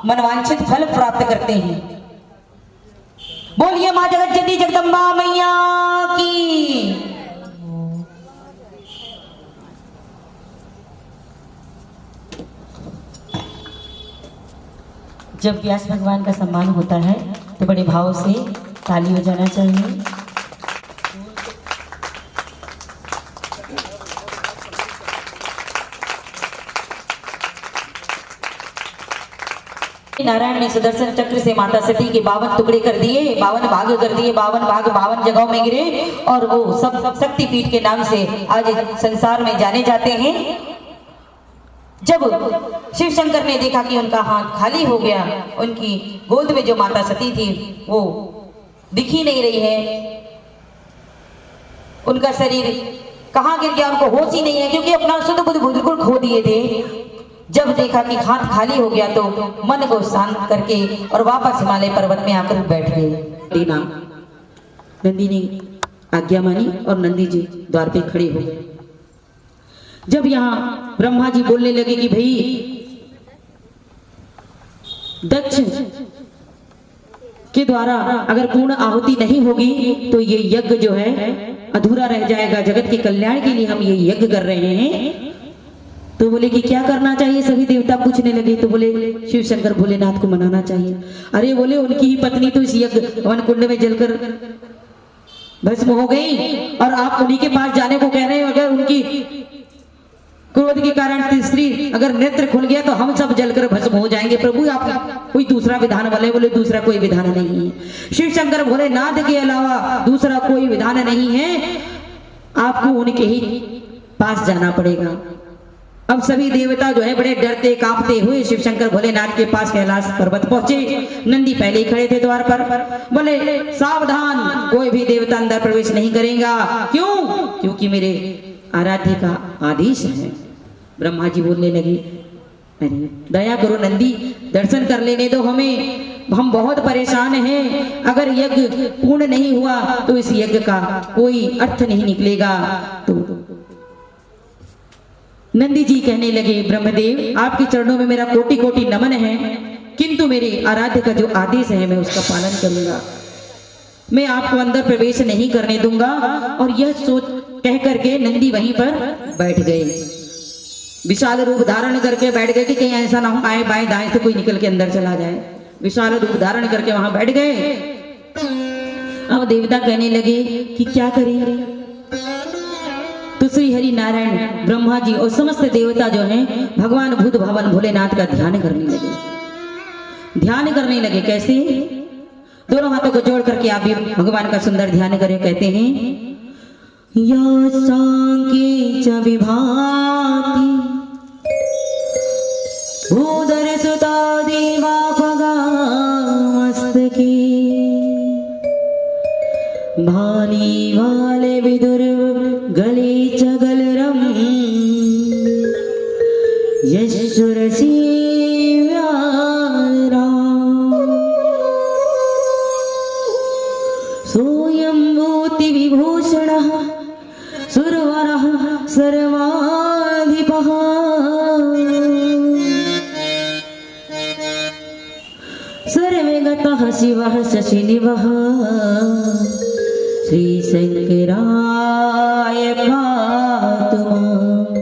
मनवांछित फल प्राप्त करते हैं। बोलिए मां जगत जननी जगदम्बा मैया की। जब व्यास भगवान का सम्मान होता है तो बड़े भाव से ताली हो जाना चाहिए। नारायण ने सुदर्शन चक्र से माता सती के 52 टुकड़े कर दिए, 52 भाग कर दिए, 52 भाग 52 जगहों में गिरे और वो सब शक्तिपीठ के नाम से आज संसार में जाने जाते हैं। जब शिव शंकर ने देखा कि उनका हाथ खाली हो गया, उनकी गोद में जो माता सती थी वो दिख ही नहीं रही है, उनका शरीर कहाँ गिर गया उनको होश ही नहीं है, क्योंकि अपना शुद्ध बुद्ध बिल्कुल खो दिए थे। जब देखा कि हाथ खाली हो गया तो मन को शांत करके और वापस हिमालय पर्वत में आकर बैठ गए। नंदी ने आज्ञा मानी और नंदी जी द्वार पे खड़े हो गए। जब यहाँ ब्रह्मा जी बोलने लगे कि भाई दक्ष के द्वारा अगर पूर्ण आहुति नहीं होगी तो ये यज्ञ जो है अधूरा रह जाएगा, जगत के कल्याण के लिए हम ये यज्ञ कर रहे हैं। तो बोले कि क्या करना चाहिए, सभी देवता पूछने लगे। तो बोले शिव शंकर भोलेनाथ को मनाना चाहिए। अरे बोले उनकी ही पत्नी तो इस यज्ञ वन कुंड में जलकर भस्म हो गई और आप उन्हीं के पास जाने को कह रहे हैं। अगर उनकी क्रोध के कारण तीसरी अगर नेत्र खुल गया तो हम सब जलकर भस्म हो जाएंगे। प्रभु आप कोई दूसरा विधान वाले। बोले दूसरा कोई विधान नहीं है, शिव शंकर भोलेनाथ के अलावा दूसरा कोई विधान नहीं है, आपको उनके ही पास जाना पड़ेगा। अब सभी देवता जो है बड़े डरते कांपते हुए शिव शंकर भोलेनाथ के पास कैलाश पर्वत पहुंचे। नंदी पहले ही खड़े थे द्वार पर। बोले सावधान, कोई भी देवता अंदर प्रवेश नहीं करेगा। क्यों? क्योंकि मेरे आराध्य का आदेश है। ब्रह्मा जी बोलने लगे अरे दया करो नंदी, दर्शन कर लेने दो हमें, हम बहुत परेशान हैं। अगर यज्ञ पूर्ण नहीं हुआ तो इस यज्ञ का कोई अर्थ नहीं निकलेगा। तो नंदी जी कहने लगे ब्रह्मदेव आपके चरणों में मेरा कोटि कोटि नमन है, किंतु मेरे आराध्य का जो आदेश है मैं उसका पालन करूंगा, मैं आपको अंदर प्रवेश नहीं करने दूंगा। और यह सोच कह करके नंदी वहीं पर बैठ गए, विशाल रूप धारण करके बैठ गए कि कहीं ऐसा ना हो आए बाएं दाएं से कोई निकल के अंदर चला जाए। विशाल रूप धारण करके वहां बैठ गए। अब देवता कहने लगे कि क्या करें। तो श्री हरि नारायण ब्रह्मा जी और समस्त देवता जो हैं भगवान भूत भवन भोलेनाथ का ध्यान करने लगे। ध्यान करने लगे कैसे? दोनों हाथों को जोड़ करके आप भी भगवान का सुंदर ध्यान करें। कहते हैं या सांके च विभाति भूधर सुता देवा पगा मस्तके भाली वाले विदुर गले चगलरम यशुरसी सोयंभूति विभूषणः सुरवरः सर्वाधिपः सर्वगतः शिवः शशिनिभः श्री शंकराय पातु मां,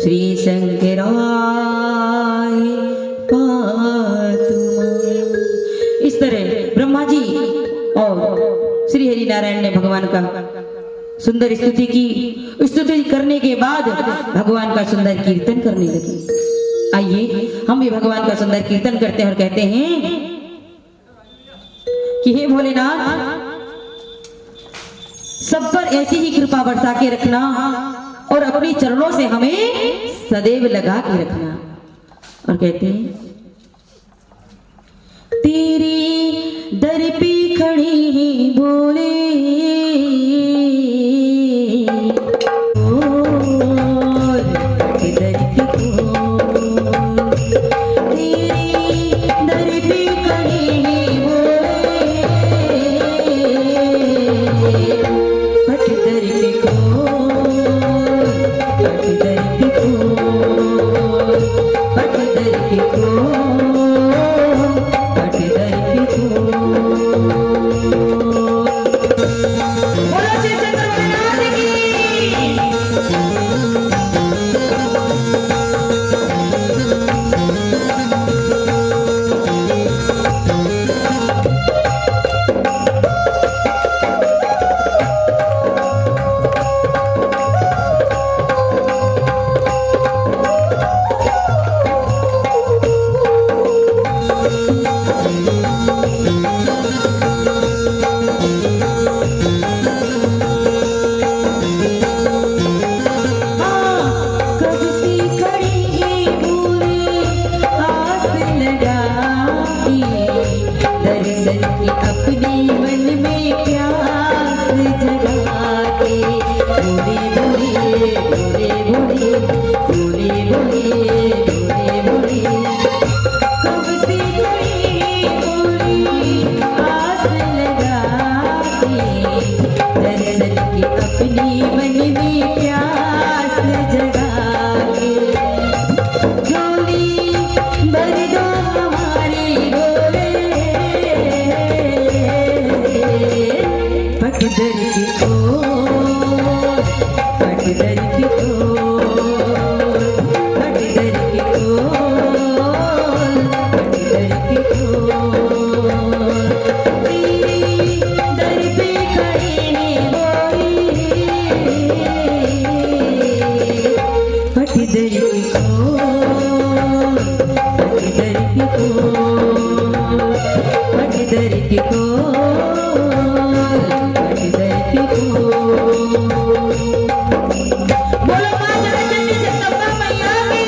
श्री शंकराय पातु मां। इस तरह ब्रह्मा जी और श्री हरि नारायण ने भगवान का सुंदर स्तुति की। स्तुति करने के बाद भगवान का सुंदर कीर्तन करने लगे। आइए हम भी भगवान का सुंदर कीर्तन करते हैं और कहते हैं कि हे भोलेनाथ सब पर ऐसी ही कृपा बरसा के रखना और अपने चरणों से हमें सदैव लगा के रखना। और कहते हैं तेरी दर पे खड़ी बोले पट दर को धरती को, फट धरती को। बोलो मां जगदम्बा जगदम्बा मैया की।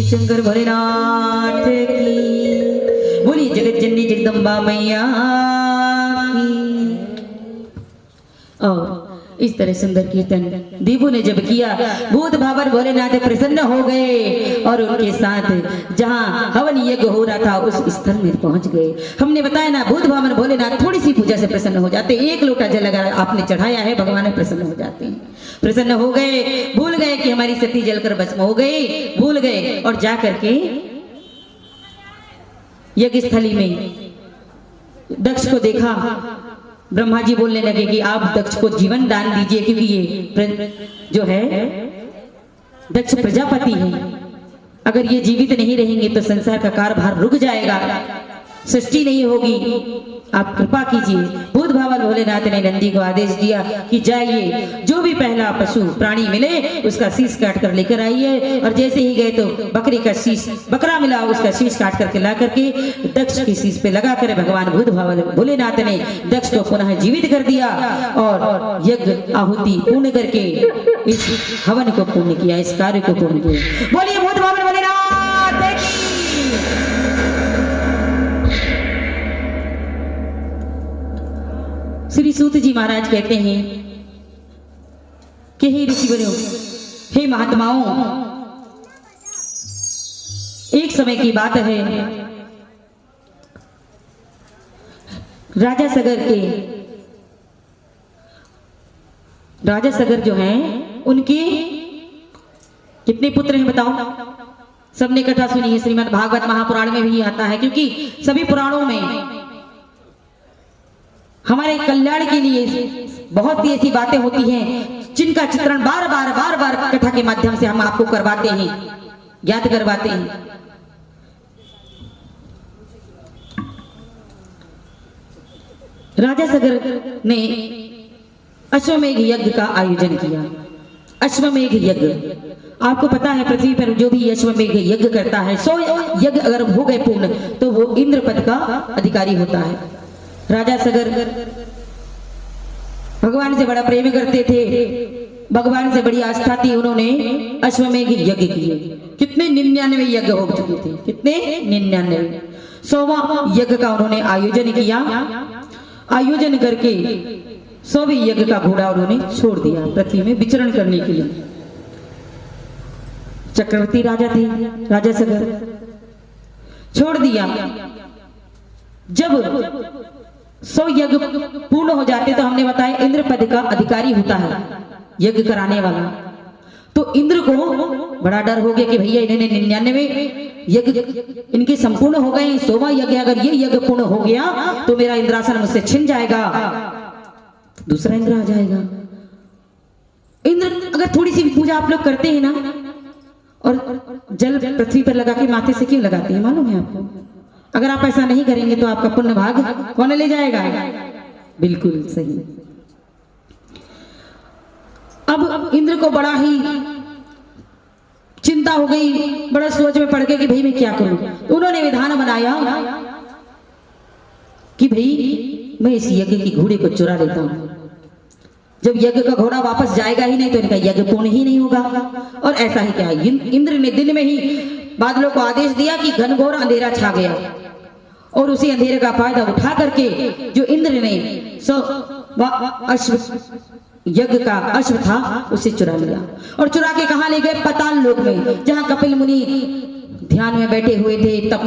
शंकर भोलेनाथ की, बोली जगत जननी जगदम्बा मैया की। और इस तरह सुंदर कीर्तन देवों ने जब किया, भूत भावन भोलेनाथ प्रसन्न हो गए और उनके साथ जहां हवन यज्ञ हो रहा था उस स्थल में पहुंच गए। हमने बताया ना, भूत भावन भोलेनाथ थोड़ी सी पूजा से प्रसन्न हो जाते, एक लोटा जल अगर आपने चढ़ाया है भगवान प्रसन्न हो जाते हैं। प्रसन्न हो गए, भूल गए कि हमारी सती जलकर भस्म हो गई, भूल गए और जा करके यज्ञ स्थली में दक्ष को देखा। ब्रह्मा जी बोलने लगे कि आप दक्ष को जीवन दान दीजिए, क्योंकि ये जो है दक्ष प्रजापति है। अगर ये जीवित नहीं रहेंगे तो संसार का कार्यभार रुक जाएगा, सृष्टि नहीं होगी। आप कृपा कीजिए। भूत भावल भोलेनाथ ने नंदी को आदेश दिया कि जाइए, जो भी पहला पशु प्राणी मिले उसका शीश काट कर लेकर आइए। और जैसे ही गए तो बकरी का शीश, बकरा मिला, उसका शीश काट करके ला करके दक्ष की शीश पे लगा कर भगवान भूत भावल भोलेनाथ ने दक्ष को पुनः जीवित कर दिया और यज्ञ आहुति पूर्ण करके इस हवन को पूर्ण किया, इस कार्य को पूर्ण किया। बोलिए भूत भावल भोलेनाथ की। श्री सूत जी महाराज कहते हैं कि हे ऋषिवर्यों, हे महात्माओं, एक समय की बात है, राजा सगर जो हैं उनके कितने पुत्र हैं बताओ? सबने कथा सुनी है, श्रीमद् भागवत महापुराण में भी आता है, क्योंकि सभी पुराणों में हमारे कल्याण के लिए बहुत सी ऐसी बातें होती हैं जिनका चित्रण बार बार कथा के माध्यम से हम आपको करवाते हैं, ज्ञात करवाते हैं। राजा सगर ने अश्वमेघ यज्ञ का आयोजन किया। अश्वमेघ यज्ञ, आपको पता है पृथ्वी पर जो भी अश्वमेघ यज्ञ करता है, 100 यज्ञ अगर हो गए पूर्ण तो वो इंद्र पद का अधिकारी होता है। राजा सगर भगवान से बड़ा प्रेम करते थे, भगवान से बड़ी आस्था थी, उन्होंने अश्वमेघ यज्ञ किए। कितने 99 यज्ञ हो चुके थे, कितने 99। 100वां यज्ञ का उन्होंने आयोजन किया। आयोजन करके 100वें यज्ञ का घोड़ा उन्होंने छोड़ दिया पृथ्वी में विचरण करने के लिए। चक्रवर्ती राजा थे राजा सगर, छोड़ दिया। जब 100 यज्ञ पूर्ण हो जाते तो हमने बताया इंद्र पद का अधिकारी होता है यज्ञ कराने वाला। तो इंद्र को बड़ा डर हो गया कि भैया इन्होंने 99 यज्ञ इनके संपूर्ण हो गए, 100वां यज्ञ अगर ये यज्ञ पूर्ण हो गया तो मेरा इंद्रासन मुझसे छिन जाएगा, दूसरा इंद्र आ जाएगा। इंद्र अगर थोड़ी सी भी पूजा आप लोग करते हैं ना, और जल पृथ्वी पर लगा के माथे से क्यों लगाते हैं मालूम है आपको? अगर आप ऐसा नहीं करेंगे तो आपका पुण्य भाग कौन ले जाएगा? बिल्कुल सही। अब इंद्र को बड़ा ही चिंता हो गई, बड़ा सोच में पड़ गए कि भाई मैं क्या करूं। तो उन्होंने विधान बनाया कि भाई मैं इस यज्ञ की घोड़े को चुरा लेता हूं। जब यज्ञ का घोड़ा वापस जाएगा ही नहीं तो इनका यज्ञ पूर्ण ही नहीं होगा। और ऐसा ही क्या, इंद्र ने दिन में ही बादलों को आदेश दिया कि घनघोर अंधेरा छा गया, और उसी अंधेरे का फायदा उठा करके जो इंद्र ने अश्व यज्ञ का अश्व था उसे चुरा लिया। और चुरा के कहां ले गए? पाताल लोक में, जहां कपिल मुनि ध्यान में बैठे हुए थे, तप